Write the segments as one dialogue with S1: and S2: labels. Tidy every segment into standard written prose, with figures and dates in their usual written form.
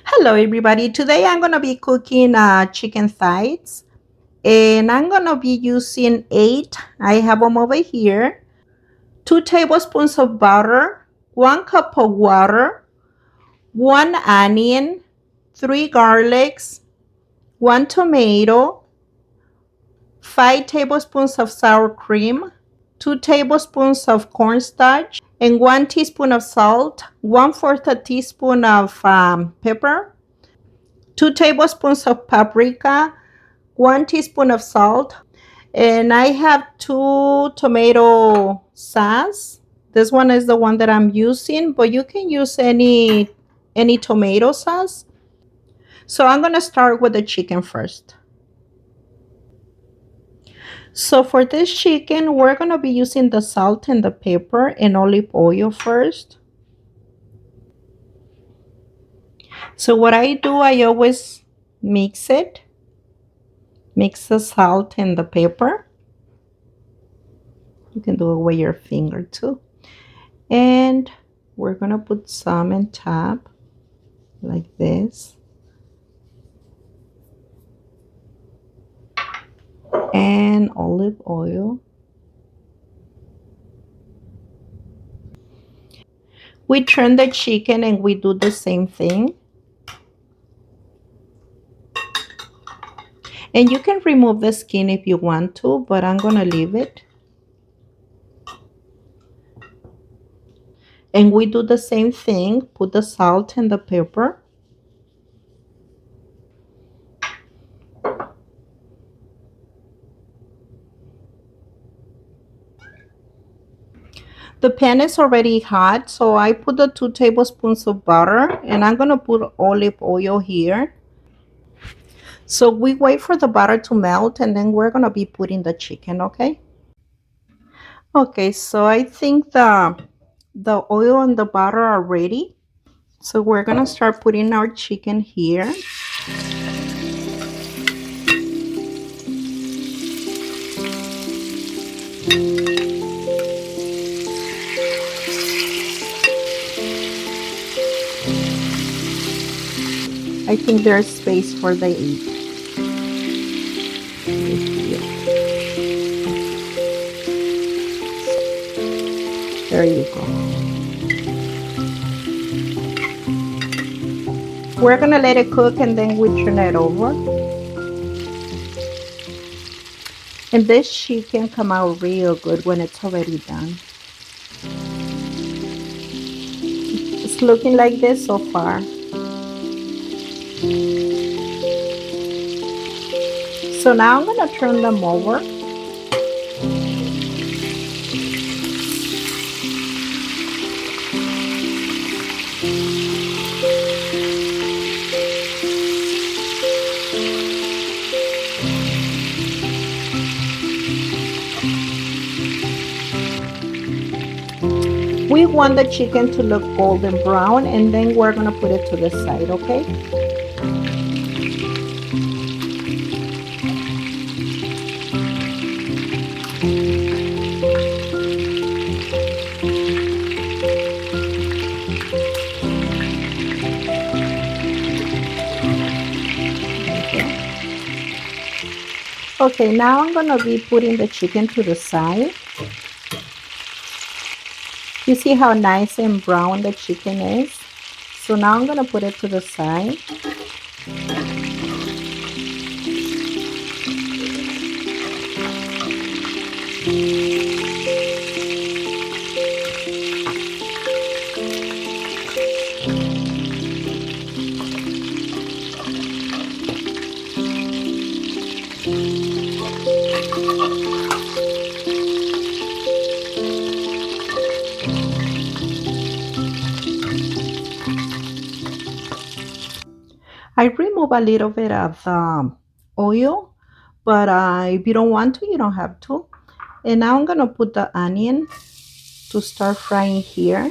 S1: Hello everybody, today I'm going to be cooking chicken thighs and I'm going to be using 8, I have them over here, 2 tablespoons of butter, 1 cup of water, 1 onion, 3 garlics, 1 tomato, 5 tablespoons of sour cream, 2 tablespoons of cornstarch, and 1 teaspoon of salt, 1/4 a teaspoon of pepper, 2 tablespoons of paprika, 1 teaspoon of salt, and I have 2 tomato sauce. This one is the one that I'm using, but you can use any tomato sauce. So I'm going to start with the chicken first. So for this chicken, we're going to be using the salt and the pepper and olive oil first. So what I do, I always mix the salt and the pepper. You can do it with your finger too. And we're going to put some on top like this. And olive oil. We turn the chicken and we do the same thing. And you can remove the skin if you want to, but I'm going to leave it. And we do the same thing. Put the salt and the pepper. The pan is already hot, so I put the 2 tablespoons of butter and I'm going to put olive oil here. So we wait for the butter to melt and then we're going to be putting the chicken, okay? Okay, so I think the oil and the butter are ready. So we're going to start putting our chicken here. I think there's space for the 8. There you go. We're going to let it cook and then we turn it over. And this chicken come out real good when it's already done. It's looking like this so far. So now I'm going to turn them over. We want the chicken to look golden brown and then we're going to put it to the side, okay? Okay, now I'm going to be putting the chicken to the side. You see how nice and brown the chicken is? So now I'm going to put it to the side. I remove a little bit of oil, but if you don't want to, you don't have to. And now I'm going to put the onion to start frying here.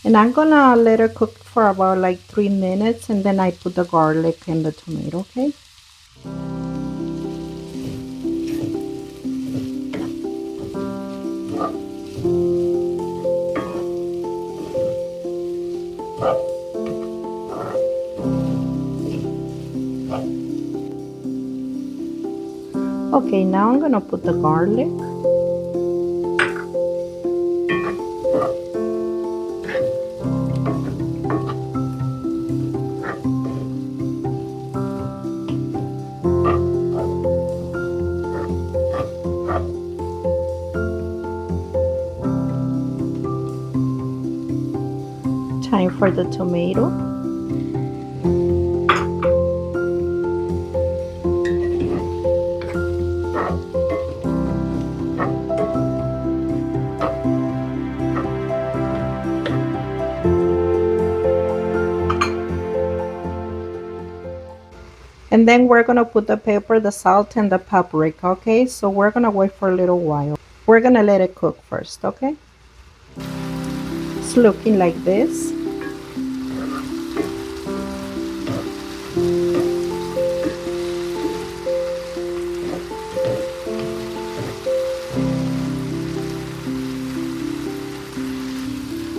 S1: And I'm going to let it cook for about like 3 minutes and then I put the garlic and the tomato, okay? Okay, now I'm gonna put the garlic. Time for the tomato. And then we're gonna put the pepper, the salt, and the paprika, okay? So we're gonna wait for a little while. We're gonna let it cook first, okay? It's looking like this.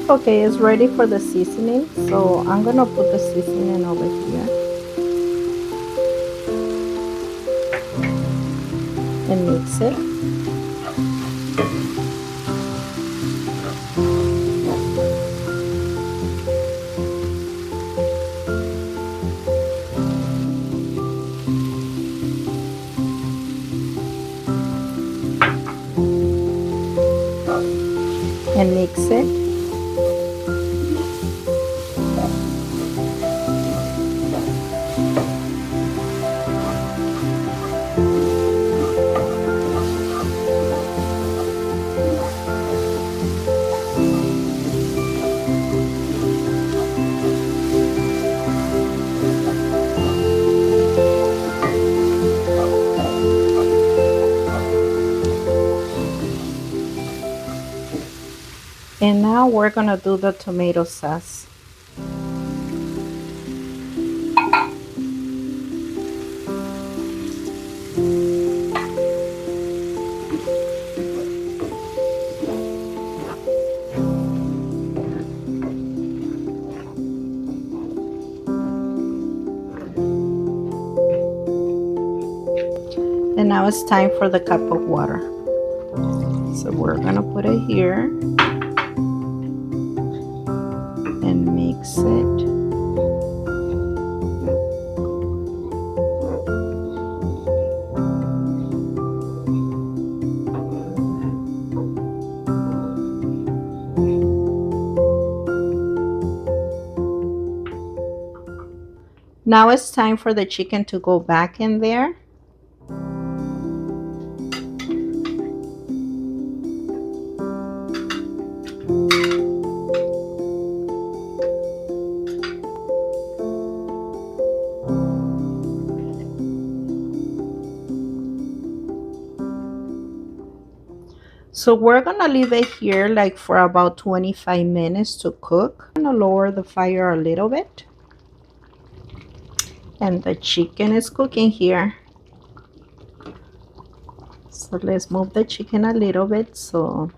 S1: Okay, it's ready for the seasoning. So I'm gonna put the seasoning over here and mix it. And mix it. And now we're gonna do the tomato sauce. And now it's time for the cup of water. So we're gonna put it here and mix it. Now it's time for the chicken to go back in there. So we're gonna leave it here like for about 25 minutes to cook. I'm gonna lower the fire a little bit. And the chicken is cooking here. So let's move the chicken a little bit so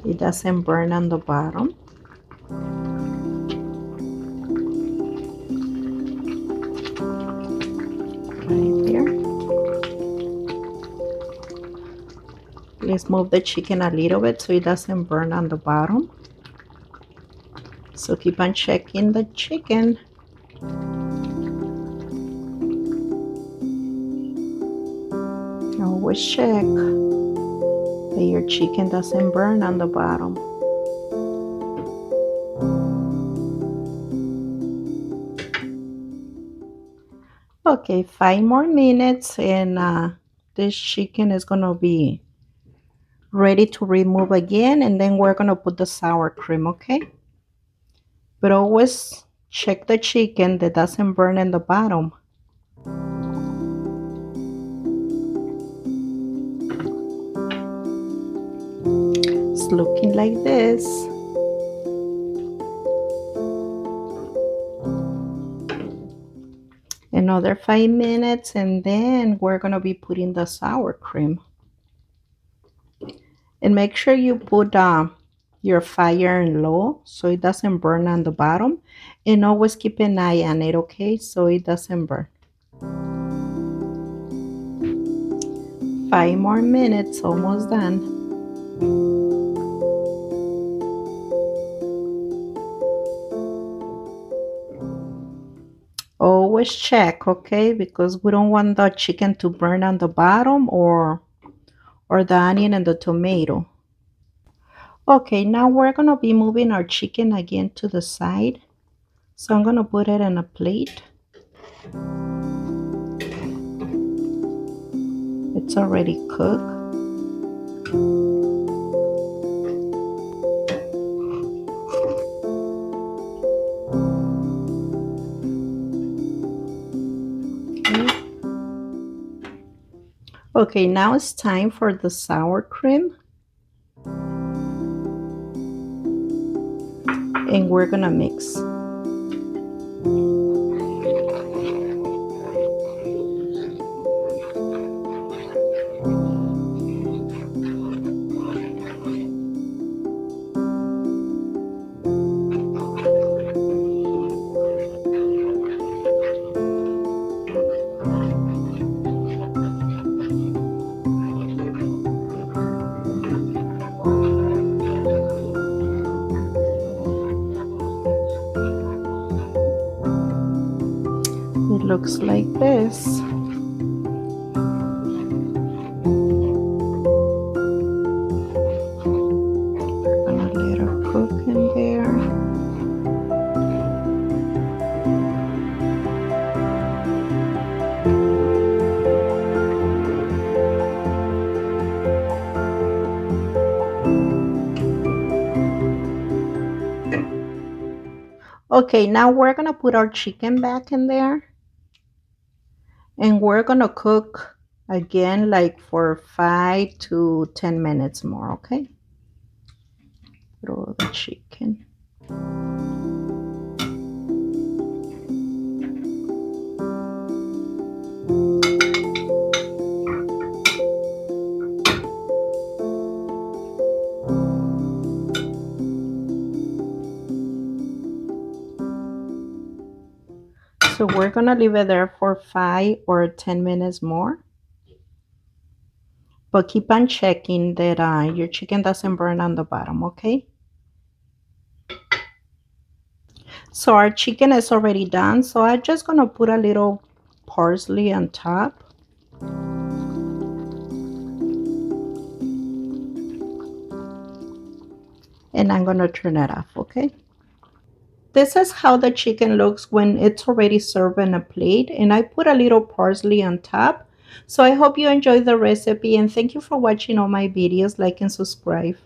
S1: it doesn't burn on the bottom. Right there. Let's move the chicken a little bit so it doesn't burn on the bottom. So keep on checking the chicken. Always check that your chicken doesn't burn on the bottom. Okay, 5 more minutes and this chicken is gonna be ready to remove again, and then we're gonna put the sour cream, okay? But always check the chicken that doesn't burn in the bottom. It's looking like this. Another 5 minutes and then we're gonna be putting the sour cream. And make sure you put your fire in low so it doesn't burn on the bottom, and always keep an eye on it, okay, so it doesn't burn. 5 more minutes, almost done. Always check, okay, because we don't want the chicken to burn on the bottom or the onion and the tomato. Okay, now we're gonna be moving our chicken again to the side. So I'm gonna put it in a plate. It's already cooked. Okay, now it's time for the sour cream. And we're gonna mix. It looks like this. Gonna let it cook in there. Okay, now we're gonna put our chicken back in there. And we're gonna cook again like for 5 to 10 minutes more, okay? Throw the chicken. So we're gonna leave it there for 5 or 10 minutes more. But keep on checking that your chicken doesn't burn on the bottom, okay? So our chicken is already done. So I'm just gonna put a little parsley on top. And I'm gonna turn it off, okay? This is how the chicken looks when it's already served in a plate, and I put a little parsley on top. So I hope you enjoyed the recipe, and thank you for watching all my videos. Like and subscribe.